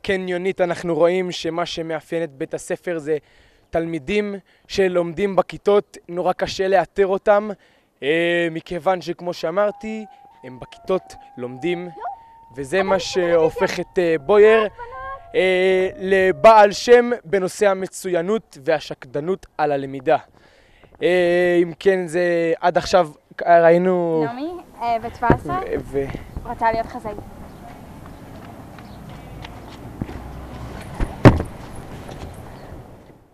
כן יונית אנחנו רואים שמה שמאפיין את בית הספר זה תלמידים שלומדים בכיתות, נורא קשה לאתר אותם, מכיוון שכמו שאמרתי, הם בכיתות לומדים, וזה מה שהופך את בויאר לבעל שם בנושא המצוינות והשקדנות על הלמידה. אם כן, זה עד עכשיו ראינו... נעמי, בת 17, רוצה להיות חזאית.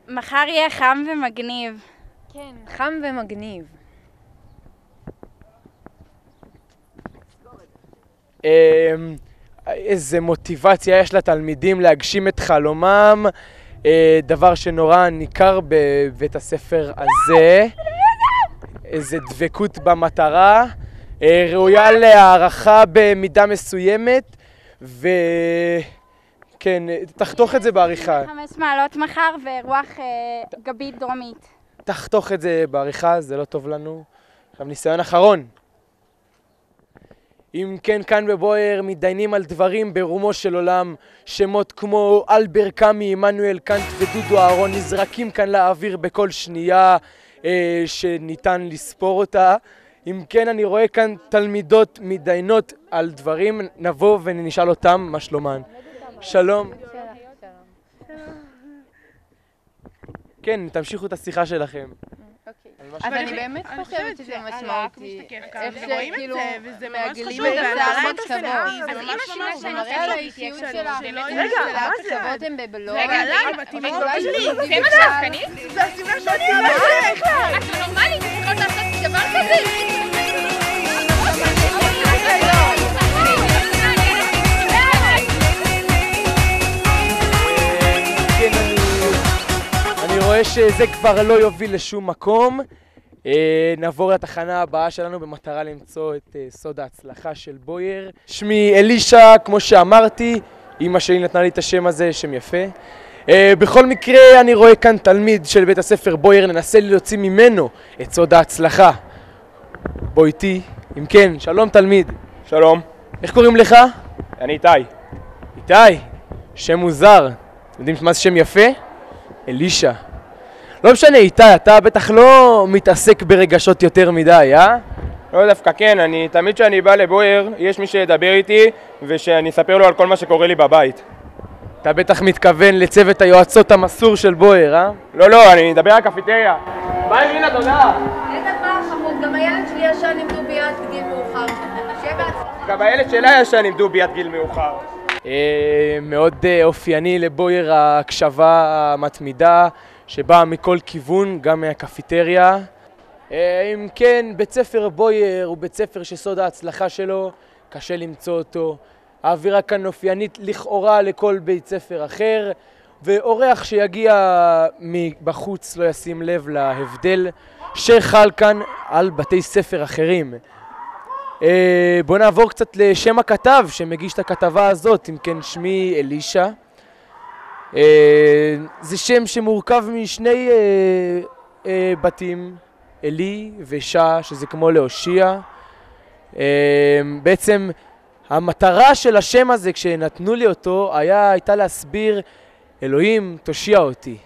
מחר יהיה חם ומגניב. כן, חם ומגניב. איזה מוטיבציה יש לתלמידים להגשים את חלומם, דבר שנורא ניכר בבית הספר הזה. איזה דבקות במטרה, ראויה להערכה במידה מסוימת, כן, תחתוך את זה בעריכה. 5 מעלות מחר ורוח גבית דרומית. תחתוך את זה בעריכה, זה לא טוב לנו. עכשיו ניסיון אחרון. אם כן, כאן בבויאר מתדיינים על דברים ברומו של עולם, שמות כמו אלבר קאמי, עמנואל קאנט ודודו אהרון נזרקים כאן לאוויר בכל שנייה שניתן לספור אותה. אם כן, אני רואה כאן תלמידות מתדיינות על דברים, נבוא ונשאל אותם מה שלומן. שלום. כן, תמשיכו את השיחה שלכם. אז אני באמת חושבת שזה משמעותי. איך שכאילו מעגלים את המחשבות. זה ממש חשוב. זה מראה על האישיות שלך. רגע, מה זה? המחשבות הן בבלוג. רגע, למה? זה מה שהשכנית? זה הסיבה שאני אומרת. את לא נורמלית, צריכות לעשות דבר כזה. אני רואה שזה כבר לא יוביל לשום מקום. נעבור לתחנה הבאה שלנו במטרה למצוא את סוד ההצלחה של בויאר. שמי אלישה, כמו שאמרתי, אמא שלי נתנה לי את השם הזה, שם יפה. בכל מקרה, אני רואה כאן תלמיד של בית הספר בויאר, ננסה להוציא ממנו את סוד ההצלחה. בוא איתי. אם כן, שלום תלמיד. שלום. איך קוראים לך? אני איתי. איתי? שם מוזר. אתם יודעים מה זה שם יפה? אלישה. לא משנה, איתי, אתה בטח לא מתעסק ברגשות יותר מדי, אה? לא דווקא כן, תמיד כשאני בא לבויאר, יש מי שידבר איתי ושאני אספר לו על כל מה שקורה לי בבית. אתה בטח מתכוון לצוות היועצות המסור של בויאר, אה? לא, אני מדבר על קפיטריה. ביי מינה, תודה. איזה פעם חמוד, גם הילד שלי ישן עם דובי עד גיל מאוחר. גם הילד שלה ישן עם דובי עד גיל מאוחר. מאוד אופייני לבויאר ההקשבה המתמידה שבאה מכל כיוון, גם מהקפיטריה. אם כן, בית ספר בויאר הוא בית ספר שסוד ההצלחה שלו קשה למצוא אותו. האווירה כאן אופיינית לכאורה לכל בית ספר אחר, ואורח שיגיע מבחוץ לא ישים לב להבדל שחל כאן על בתי ספר אחרים. בואו נעבור קצת לשם הכתב שמגיש את הכתבה הזאת. אם כן, שמי אלישה. זה שם שמורכב משני בתים, אלי ושה, שזה כמו להושיע. בעצם המטרה של השם הזה כשנתנו לי אותו הייתה להסביר אלוהים תושיע אותי.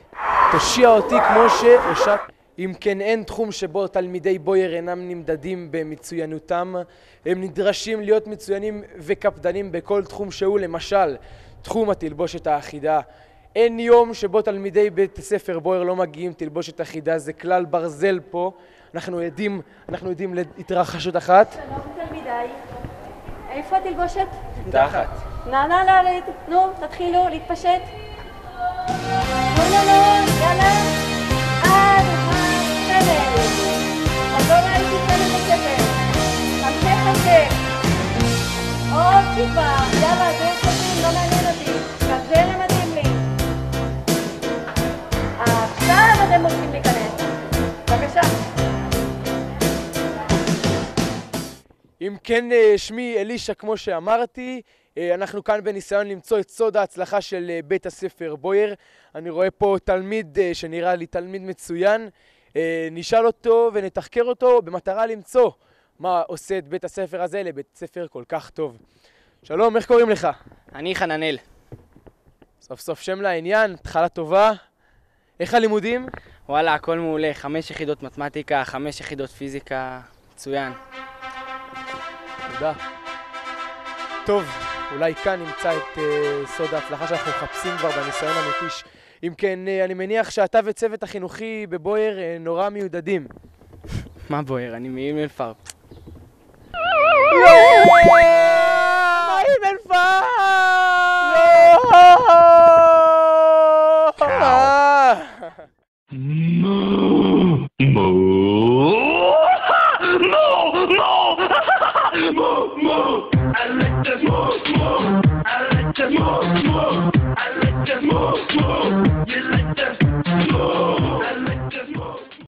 תושיע אותי כמו שהושעת. אם כן, אין תחום שבו תלמידי בויאר אינם נמדדים במצוינותם. הם נדרשים להיות מצוינים וקפדנים בכל תחום שהוא, למשל תחום התלבושת האחידה. אין יום שבו תלמידי בית הספר בויאר לא מגיעים תלבושת אחידה, זה כלל ברזל פה. אנחנו עדים להתרחשות אחת. שלום תלמידיי, איפה התלבושת? מתחת. נו, תתחילו להתפשט. לא, יאללה, עד הסבל. אז לא ראיתי כאן את הסבל. המשך. עוד טיפה, יאללה, זה סופים, לא מעניין אותי. כזה למדים לי. עכשיו אתם רוצים להיכנס. בבקשה. אם כן, שמי אלישה, כמו שאמרתי, אנחנו כאן בניסיון למצוא את סוד ההצלחה של בית הספר בויאר. אני רואה פה תלמיד שנראה לי תלמיד מצוין. נשאל אותו ונתחקר אותו במטרה למצוא מה עושה את בית הספר הזה לבית ספר כל כך טוב. שלום, איך קוראים לך? אני חננאל. סוף סוף שם לעניין, התחלה טובה. איך הלימודים? וואלה, הכל מעולה. 5 יחידות מתמטיקה, 5 יחידות פיזיקה, מצוין. תודה. טוב, אולי כאן נמצא את סוד ההצלחה שאנחנו מחפשים כבר בניסיון המקיש. אם כן, אני מניח שאתה וצוות החינוכי בבויר נורא מיודדים. מה בויר? אני מאום אל-פאר. מאום אל-פאר! I like that more. You like that more.